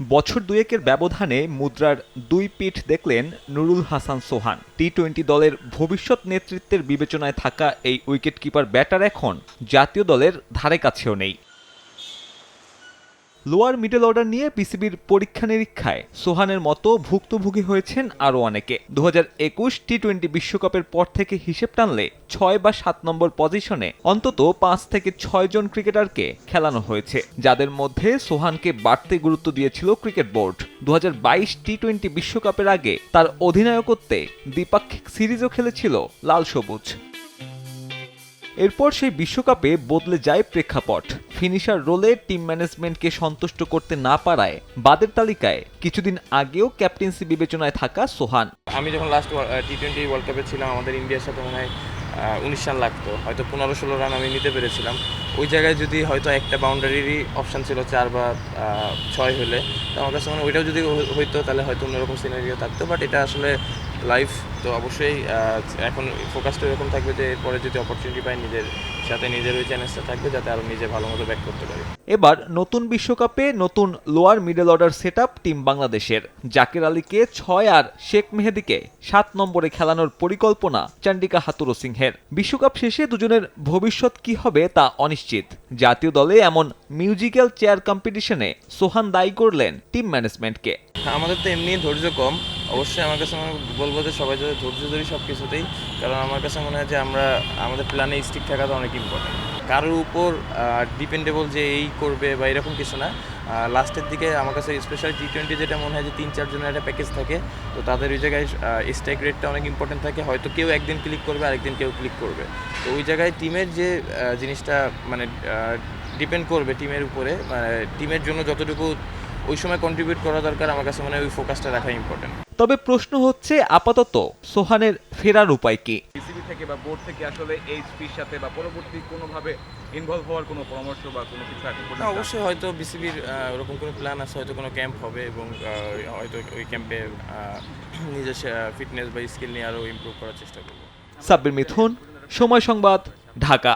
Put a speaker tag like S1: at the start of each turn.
S1: বছর দুয়েকের ব্যবধানে মুদ্রার দুই পিঠ দেখলেন নুরুল হাসান সোহান। টি-20 দলের ভবিষ্যৎ নেতৃত্বের বিবেচনায় থাকা এই উইকেটকিপার ব্যাটার এখন জাতীয় দলের ধারে কাছেও নেই। লোয়ার মিডল অর্ডার নিয়ে বিসিবির পরীক্ষা নিরীক্ষায় সোহানের মতো ভুক্তভোগী হয়েছেন আরও অনেকে। 2021 টি-20 বিশ্বকাপের পর থেকে হিসেব টানলে 6 বা 7 নম্বর পজিশনে অন্তত 5 থেকে 6 জন ক্রিকেটারকে খেলানো হয়েছে, যাদের মধ্যে সোহানকে বাড়তি গুরুত্ব দিয়েছিল ক্রিকেট বোর্ড। 2022 টি-20 বিশ্বকাপের আগে তার অধিনায়কত্বে দ্বিপাক্ষিক সিরিজও খেলেছিল লাল সবুজ। এরপর সেই বিশ্বকাপে বদলে যায় প্রেক্ষাপট। ফিনিশার রোলে টিম ম্যানেজমেন্টকে সন্তুষ্ট করতে না পারায় বাদের তালিকায় কিছুদিন আগেও ক্যাপ্টেন্সি বিবেচনায় থাকা সোহান।
S2: আমি যখন লাস্ট টি-20 ওয়ার্ল্ড কাপে ছিলাম, আমাদের ইন্ডিয়ার সাথে মনে হয় 19 রান লাগতো, হয়তো 15-16 রান আমি নিতে পেরেছিলাম। ওই জায়গায় যদি হয়তো একটা বাউন্ডারিরই অপশান ছিল 4 বা 6 হলে, তো আমার কাছে মনে হয় ওইটাও যদি হইতো তাহলে হয়তো অন্যরকম সিনারিও থাকতো। বাট এটা আসলে লাইফ, তো অবশ্যই এখন ফোকাসটা এরকম থাকবে যে এরপরে যদি অপরচুনিটি পাই নিজের সাথে নিজের ওই চ্যালেঞ্জটা থাকবে যাতে আরও নিজে ভালো মতো ব্যাক করতে পারি।
S1: এবার নতুন বিশ্বকাপে নতুন lower middle order setup team বাংলাদেশের। জাকের আলীকে 6 আর শেখ মেহেদীকে 7 নম্বরে খেলানোর পরিকল্পনা চন্ডিকা হাথুরু সিংহের। বিশ্বকাপ শেষে দুজনের ভবিষ্যৎ কি হবে তা অনিশ্চিত। জাতীয় দলে এমন মিউজিক্যাল চেয়ার কম্পিটিশনে সোহান দায়ী করলেন টিম ম্যানেজমেন্টকে।
S2: আমাদের তো এমনি ধৈর্য কম, অবশ্যই আমার কাছে মনে বলবো যে সবাই যাতে ধৈর্য ধরি সব কিছুতেই, কারণ আমার কাছে মনে হয় যে আমাদের প্ল্যানে স্টিক থাকাটা অনেক ইম্পর্টেন্ট। কারোর উপর ডিপেন্ডেবল যে এই করবে বা এরকম কিছু না। লাস্টের দিকে আমার কাছে স্পেশালি টি-20 যেটা মনে হয় যে 3-4 জনের একটা প্যাকেজ থাকে, তো তাদের ওই জায়গায় স্ট্রাইক রেটটা অনেক ইম্পর্টেন্ট থাকে। হয়তো কেউ একদিন ক্লিক করবে, আরেকদিন কেউ ক্লিক করবে, তো ওই জায়গায় টিমের যে জিনিসটা মানে ডিপেন্ড করবে টিমের উপরে, টিমের জন্য যতটুকু ওই সময় কন্ট্রিবিউট করা দরকার, আমার কাছে মনে হয় ওই ফোকাসটা রাখা ইম্পর্টেন্ট।
S1: তবে প্রশ্ন হচ্ছে আপাতত সোহানের ফেরার উপায় কি?
S3: বিসিবি থেকে বা বোর্ড থেকে আসলে এইচপির সাথে বা পরবর্তী কোনোভাবে ইনভলভ হওয়ার কোনো পরামর্শ বা কোনো কিছু এখন পর্যন্ত?
S2: অবশ্যই হয়তো বিসিবির ওরকম কোনো প্ল্যান আছে, হয়তো কোনো ক্যাম্প হবে এবং হয়তো ওই ক্যাম্পে নিজের ফিটনেস বা স্কিল নিয়ে আরও ইমপ্রুভ করার চেষ্টা করবো।
S1: সাব্বির মিথুন, সময় সংবাদ, ঢাকা।